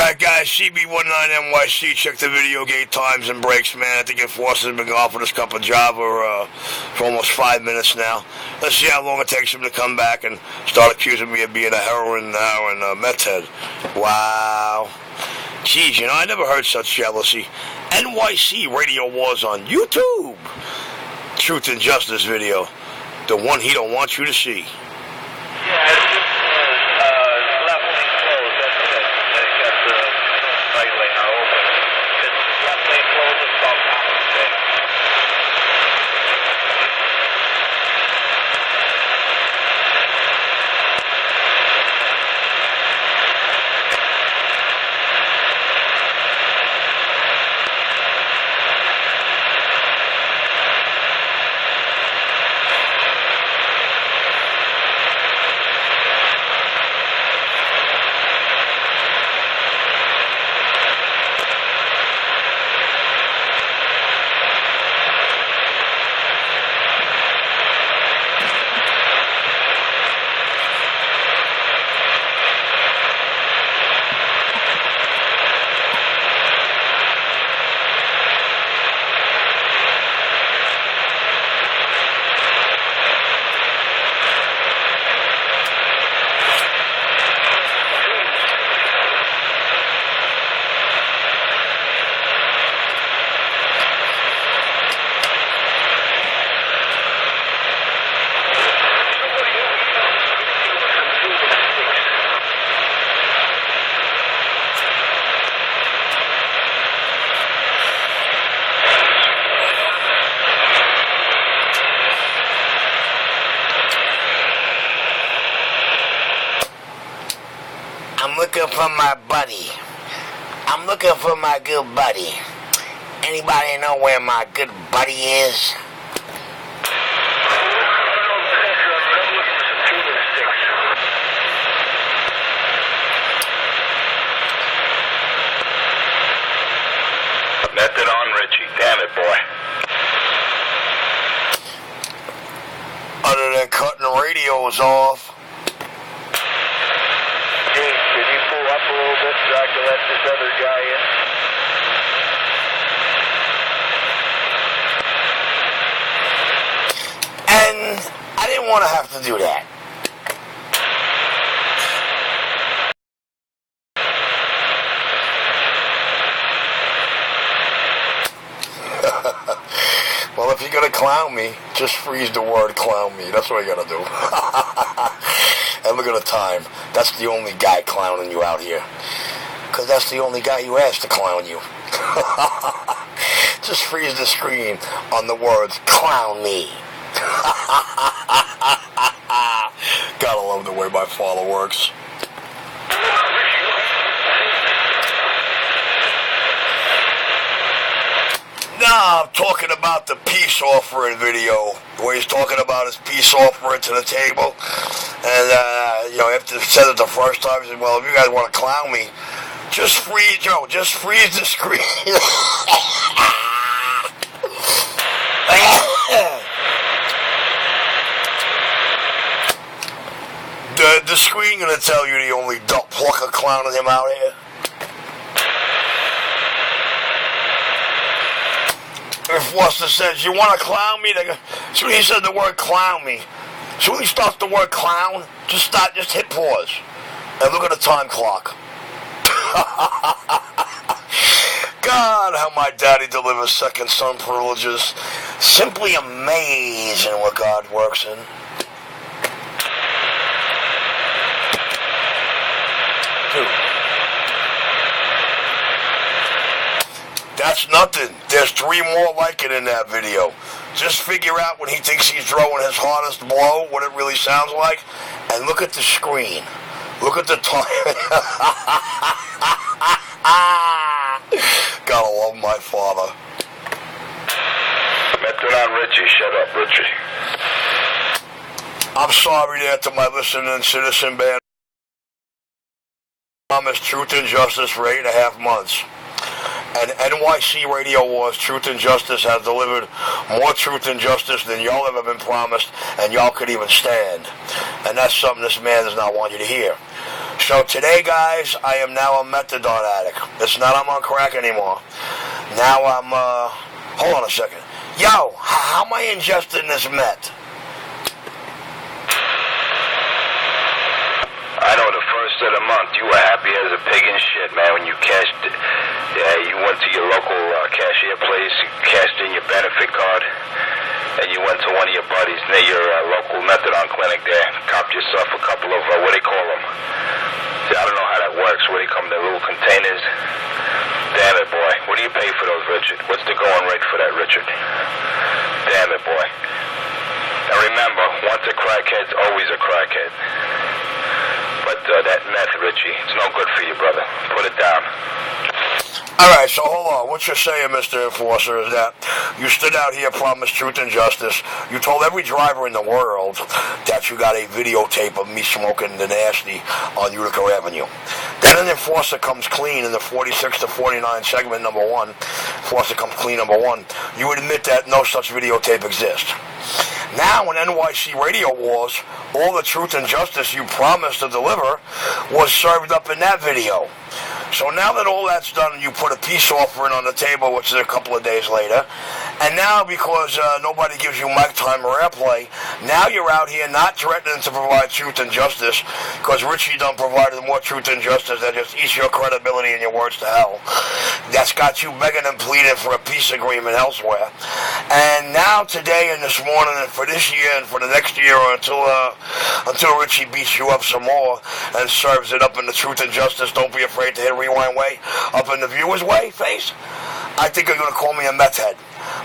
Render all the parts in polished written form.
Alright guys, Cb19nyc, check the video gate times and breaks, man. I think Enforcer's been gone for this cup of Java for almost 5 minutes now. Let's see how long it takes him to come back and start accusing me of being a heroin now and a meth head. Wow. Geez, I never heard such jealousy. NYC Radio Wars on YouTube. Truth and Justice video. The one he don't want you to see. I'm looking for my buddy. I'm looking for my good buddy. Anybody know where my good buddy is? Method on Richie. Damn it, boy. Other than cutting radios off. Up a little bit so I can let this other guy in. And I didn't want to have to do that. Well, if you're going to clown me, just freeze the word clown me. That's what you got to do. And look at the time. That's the only guy clowning you out here. Because that's the only guy you asked to clown you. Just freeze the screen on the words, clown me. Gotta love the way my father works. Now I'm talking about the peace offering video, where he's talking about his peace offering to the table. And, after he said it the first time, he said, well, if you guys want to clown me, just freeze the screen. the screen gonna tell you the only duck plucker clowning him out here. If Worcester says, you want to clown me? As soon as he said the word clown me, as soon as he starts the word clown, just hit pause. And look at the time clock. God, how my daddy delivers second son privileges. Simply amazing what God works in. Dude. That's nothing. There's 3 more like it in that video. Just figure out when he thinks he's throwing his hardest blow, what it really sounds like, and look at the screen. Look at the time. Gotta love my father. Method on Richie. Shut up, Richie. I'm sorry there to my listening citizen band. Promised Truth and Justice for 8.5 months. And NYC Radio Wars, Truth and Justice, has delivered more truth and justice than y'all have ever been promised, and y'all could even stand. And that's something this man does not want you to hear. So today, guys, I am now a methadone addict. It's not I'm on crack anymore. Now I'm, hold on a second. Yo, how am I ingesting this meth? I know the first of the month you were happy as a pig in shit, man, when you cashed it. Yeah, you went to your local cashier place, you cashed in your benefit card, and you went to one of your buddies near your local methadone clinic there, copped yourself a couple of, what do they call them? See, I don't know how that works. Where they come in little containers. Damn it, boy. What do you pay for those, Richard? What's the going rate for that, Richard? Damn it, boy. Now remember, once a crackhead's always a crackhead. But that meth, Richie, it's no good for you, brother. Put it down. Alright, so hold on. What you're saying, Mr. Enforcer, is that you stood out here, promised truth and justice. You told every driver in the world that you got a videotape of me smoking the nasty on Utica Avenue. Then an enforcer comes clean in the 46 to 49 segment number 1. Enforcer comes clean number 1. You admit that no such videotape exists. Now, in NYC Radio Wars, all the truth and justice you promised to deliver was served up in that video. So now that all that's done, you put a peace offering on the table, which is a couple of days later. And now, because nobody gives you mic time or airplay, now you're out here not threatening to provide truth and justice, because Richie done provided more truth and justice that just eats your credibility and your words to hell. That's got you begging and pleading for a peace agreement elsewhere. And now, today and this morning, and for this year and for the next year, or until Richie beats you up some more and serves it up in the truth and justice, don't be afraid to hit rewind way, up in the viewer's way face, I think you're going to call me a meth head.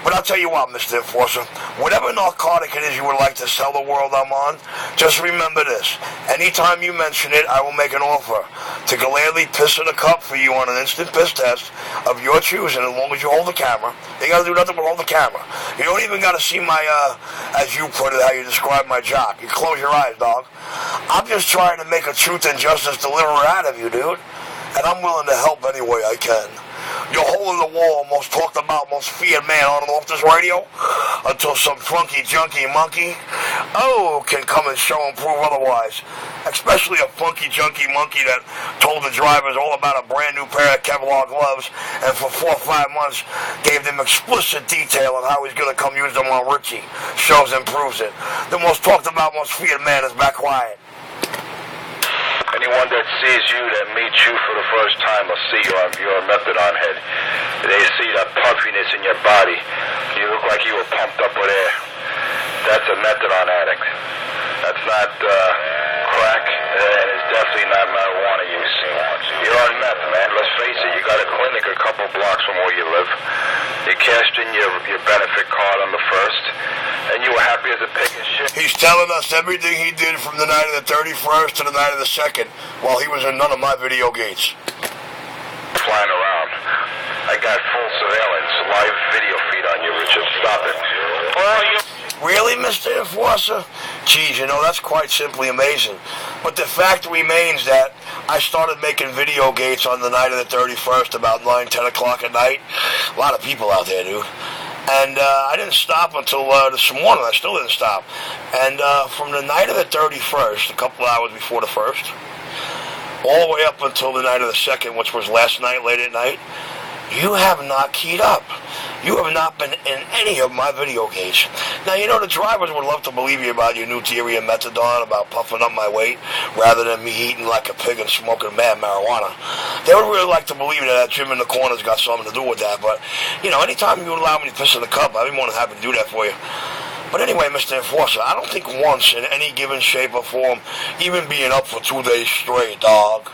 But I'll tell you what, Mr. Enforcer, whatever narcotic it is you would like to sell the world I'm on, just remember this. Anytime you mention it, I will make an offer to gladly piss in a cup for you on an instant piss test of your choosing, as long as you hold the camera. You got to do nothing but hold the camera. You don't even got to see my, as you put it, how you describe my jock. You close your eyes, dog. I'm just trying to make a truth and justice deliverer out of you, dude. And I'm willing to help any way I can. You're hole in the wall, most talked about, most feared man on and off this radio, until some funky junkie monkey, can come and show and prove otherwise. Especially a funky junkie monkey that told the drivers all about a brand new pair of Kevlar gloves, and for 4 or 5 months gave them explicit detail on how he's going to come use them on Richie. Shows and proves it. The most talked about, most feared man is back quiet. Anyone that sees you, that meets you for the first time, will see you're a methadone head. They see that puffiness in your body. You look like you were pumped up with air. That's a methadone addict. That's not crack, and it's definitely not marijuana use. You're on meth, man. Let's face it, you got a clinic a couple blocks from where you live. You cashed in your benefit card on the first, and you were happy as a pig and shit. He's telling us everything he did from the night of the 31st to the night of the 2nd, while he was in none of my video gates. Flying around. I got full surveillance, live video feed on you, Richard. Stop it. Really, Mr. Enforcer? Geez, that's quite simply amazing. But the fact remains that I started making video gates on the night of the 31st, about 9, 10 o'clock at night. A lot of people out there, dude. And I didn't stop until this morning. I still didn't stop. And from the night of the 31st, a couple hours before the 1st, all the way up until the night of the 2nd, which was last night, late at night, you have not keyed up. You have not been in any of my video gates. Now, the drivers would love to believe you about your new theory of methadone, about puffing up my weight, rather than me eating like a pig and smoking mad marijuana. They would really like to believe that gym in the corner's got something to do with that. But, anytime you allow me to piss in the cup, I'd be more than happy to do that for you. But anyway, Mr. Enforcer, I don't think once in any given shape or form, even being up for 2 days straight, dog,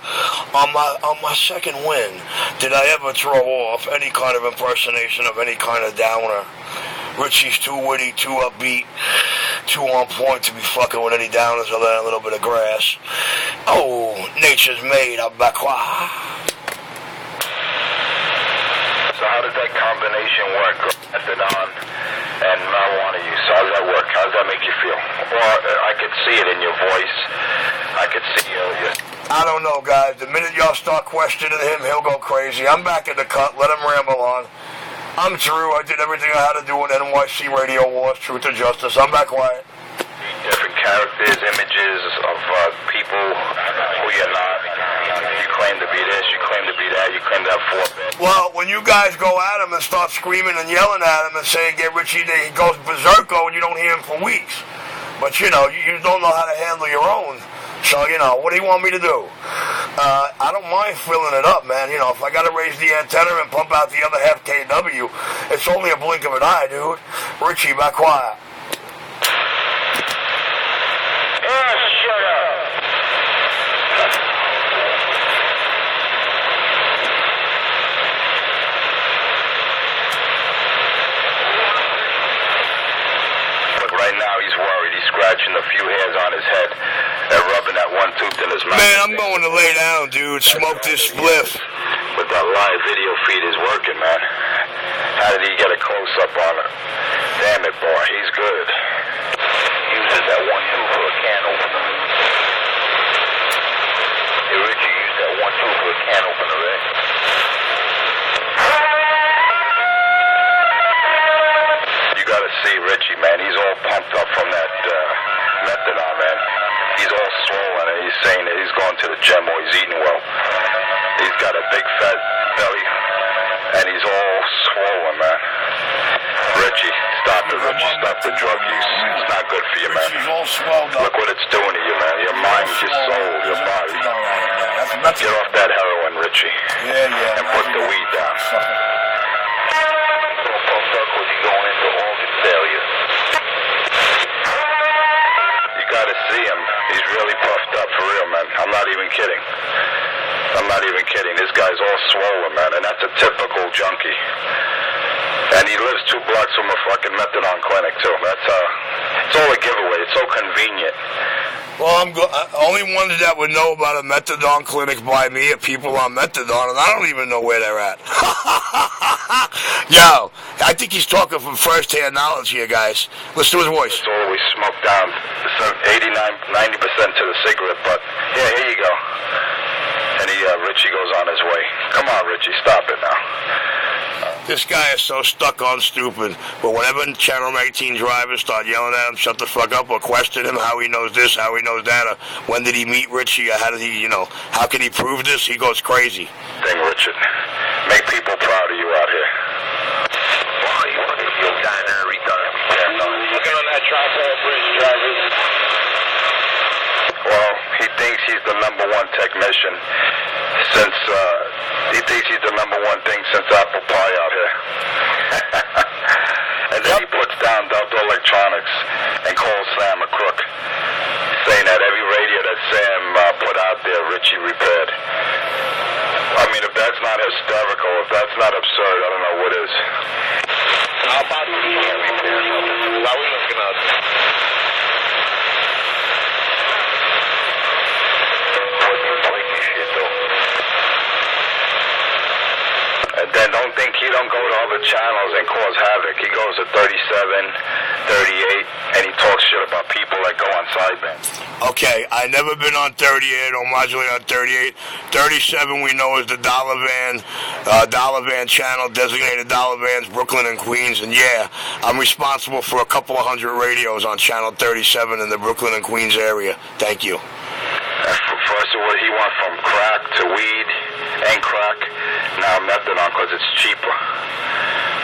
on my second win, did I ever throw off any kind of impersonation of any kind of downer. Richie's too witty, too upbeat, too on point to be fucking with any downers other than a little bit of grass. Oh, nature's made of bakwa. So how did that combination work? Methadone and marijuana use. How does that work? How does that make you feel? Or I could see it in your voice. I could see your... I don't know, guys. The minute y'all start questioning him, he'll go crazy. I'm back in the cut. Let him ramble on. I'm Drew. I did everything I had to do in NYC Radio Wars, Truth and Justice. I'm back quiet. Different characters, images of people who you're not. claim to be this, you claim to be that, you claim to have 4 beds. Well, when you guys go at him and start screaming and yelling at him and saying, get Richie, he goes berserko and you don't hear him for weeks. But, you know, you don't know how to handle your own. So, you know, what do you want me to do? I don't mind filling it up, man. You know, if I got to raise the antenna and pump out the other half KW, it's only a blink of an eye, dude. Richie, back quiet. Shut up. But right now he's worried. He's scratching a few hairs on his head and rubbing that one tooth in his mouth. Man, I'm going to lay down, dude. Smoke this spliff. But that live video feed is working, man. How did he get a close-up on it? Damn it, boy. He's good. Uses that one tooth for a can opener. Hey, Richie, use that one tooth for a can opener, right? You gotta see Richie, man. He's all pumped up from that methadone, man. He's all swollen, and he's saying that he's going to the gym or he's eating well. He's got a big fat belly, and he's all swollen, man. Richie, stop it, Richie. Stop the drug use. It's not good for you, man. Richie's all swelled up. Look what it's doing to you, man. Your mind, your soul, your body. Get off that heroin, Richie. Yeah. And put the weed down. Don't pumped up because he's going into organ failure. You gotta see him. He's really puffed up for real, man. I'm not even kidding. This guy's all swollen, man, and that's a typical junkie. And he lives 2 blocks from a fucking methadone clinic, too. It's all a giveaway. It's so convenient. Well, only ones that would know about a methadone clinic by me are people on methadone, and I don't even know where they're at. Yo, I think he's talking from first-hand knowledge here, guys. Listen to his voice. It's always smoked down 89, 90% to the cigarette butt. Yeah, here you go. And Richie goes on his way. Come on, Richie, stop it now. This guy is so stuck on stupid. But whenever Channel 19 drivers start yelling at him, shut the fuck up, or question him how he knows this, how he knows that, or when did he meet Richie, or how did he, how can he prove this, he goes crazy. Thing, Richard. Make people proud of you out here. Wow, you fucking feel kind of retarded. Looking on that tri-pole bridge, drivers. Well, he thinks he's the #1 technician since, he thinks he's the #1 thing since apple pie out here. And then he puts down Delta Electronics and calls Sam a crook, saying that every radio that Sam put out there, Richie repaired. I mean, if that's not hysterical, if that's not absurd, I don't know what is. How about the repair? Why are we looking up? And then don't think he don't go to other channels and cause havoc. He goes to 37, 38, and he talks shit about people that go on sideband. Okay, I never been on 38 or modulate on 38. 37 we know is the Dollar Van channel, designated Dollar Vans, Brooklyn and Queens. And yeah, I'm responsible for a couple of hundred radios on channel 37 in the Brooklyn and Queens area. Thank you. First of all, he went from crack to weed and crack. Now methadone because it's cheaper.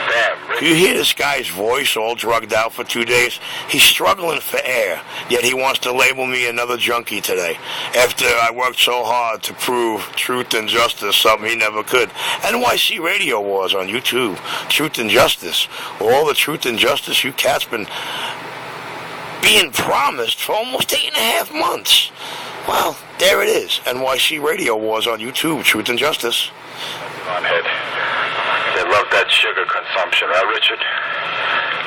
Damn. Do you hear this guy's voice all drugged out for 2 days? He's struggling for air, yet he wants to label me another junkie today. After I worked so hard to prove truth and justice, something he never could. NYC Radio Wars on YouTube. Truth and Justice. All the truth and justice you cats been being promised for almost 8.5 months. Well, there it is. NYC Radio Wars on YouTube. Truth and Justice. On head. They love that sugar consumption, right, Richard?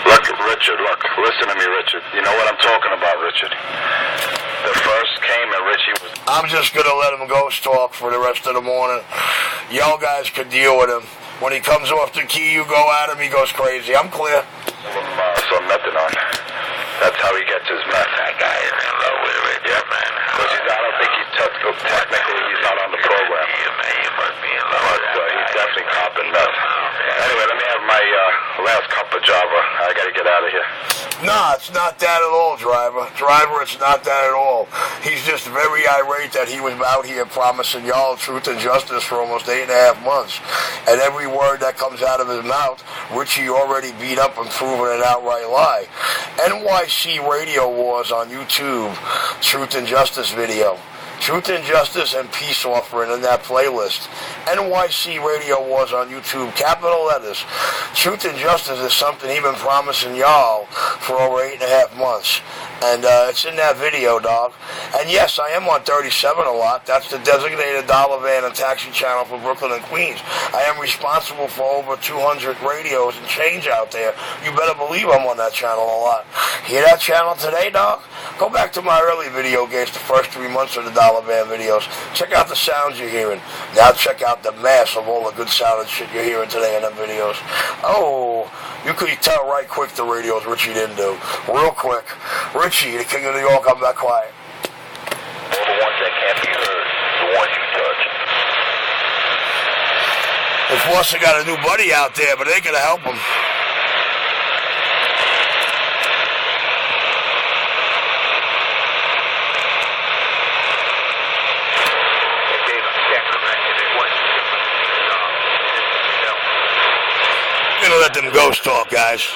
Look, Richard, look. Listen to me, Richard. You know what I'm talking about, Richard? The first came and Richie was... I'm just going to let him ghost talk for the rest of the morning. Y'all guys could deal with him. When he comes off the key, you go at him, he goes crazy. I'm clear. Some methadone. That's how he gets his meth. That guy is in love with it, yeah, man. Because I don't think he's technically he's not on the program. Yeah, man, he must be in love with it. He's definitely copping meth. Anyway, let me have my last cup of Java. I got to get out of here. Nah, it's not that at all, driver. Driver, it's not that at all. He's just very irate that he was out here promising y'all truth and justice for almost 8.5 months. And every word that comes out of his mouth, Richie already beat up and proven an outright lie. NYC Radio Wars on YouTube, Truth and Justice video. Truth and Justice and Peace Offering in that playlist. NYC Radio Wars on YouTube, capital letters. Truth and Justice is something he's been promising y'all for over 8.5 months. And it's in that video, dog. And yes, I am on 37 a lot. That's the designated dollar van and taxi channel for Brooklyn and Queens. I am responsible for over 200 radios and change out there. You better believe I'm on that channel a lot. Hear that channel today, dog? Go back to my early video games, the first 3 months of the dollar van videos. Check out the sounds you're hearing. Now check out the mass of all the good sounding shit you're hearing today in them videos. Oh, you could tell right quick the radios Richie didn't do. Real quick. Richie, the king of New York, I'm not quiet. All the ones that can't be heard, the ones you touch. Enforcer got a new buddy out there, but they ain't gonna help him. We're gonna let them ghosts talk, guys.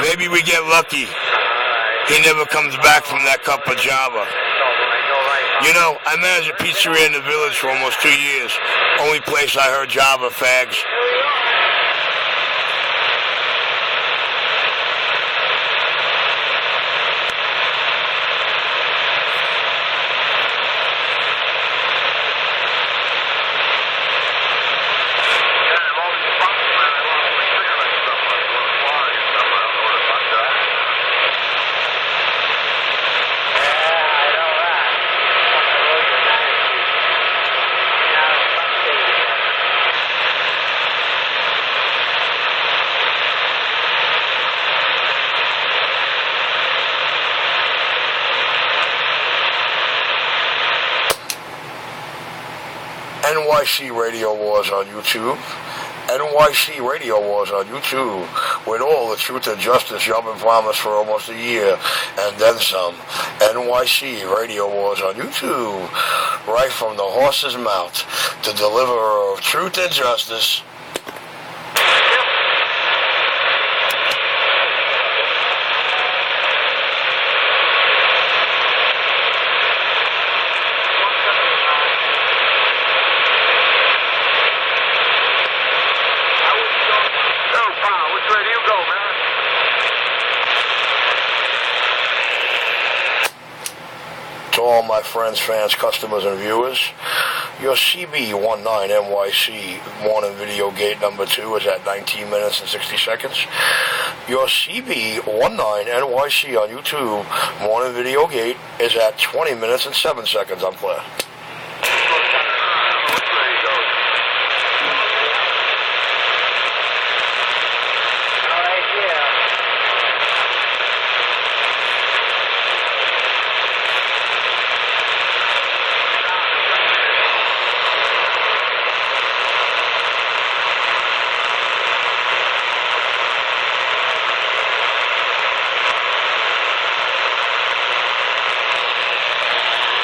Maybe we get lucky. He never comes back from that cup of Java. You know, I managed a pizzeria in the village for almost 2 years. Only place I heard Java fags. NYC Radio Wars on YouTube. NYC Radio Wars on YouTube. With all the truth and justice y'all been promised for almost a year. And then some. NYC Radio Wars on YouTube. Right from the horse's mouth. The deliverer of truth and justice. all my friends, fans, customers, and viewers. Your Cb19nyc morning video gate number 2 is at 19 minutes and 60 seconds. Your Cb19nyc on YouTube morning video gate is at 20 minutes and 7 seconds. I'm clear.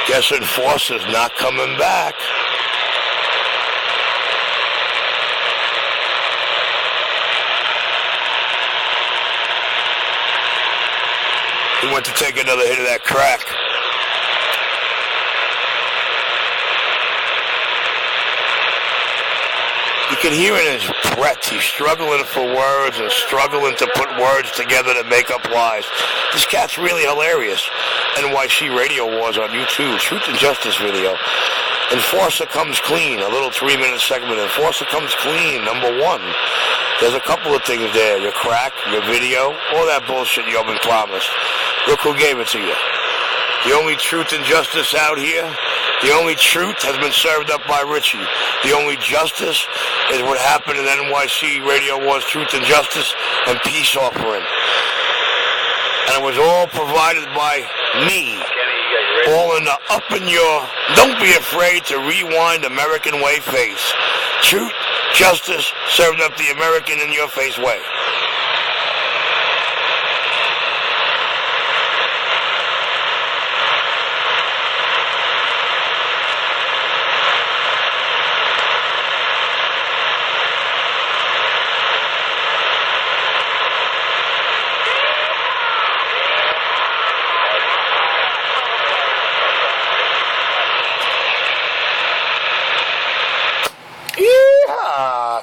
Guess Enforcer's not coming back. He went to take another hit of that crack. You can hear in his breath, he's struggling for words and struggling to put words together to make up lies. This cat's really hilarious. NYC Radio Wars on YouTube, Truth and Justice video. Enforcer comes clean, a little 3-minute segment. Enforcer comes clean, number 1. There's a couple of things there, your crack, your video, all that bullshit you've been promised. Look who gave it to you. The only truth and justice out here, the only truth has been served up by Richie. The only justice is what happened in NYC Radio Wars, Truth and Justice, and Peace Offering. And it was all provided by me. All in the up in your, don't be afraid to rewind American way face. Truth, justice, served up the American in your face way.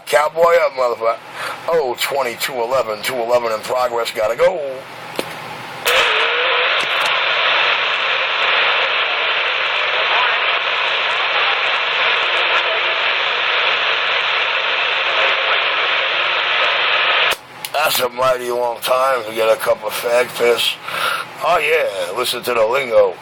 Cowboy up, motherfucker. Oh, 2211, 211 in progress, gotta go. That's a mighty long time to get a cup of fag piss. Oh yeah, listen to the lingo.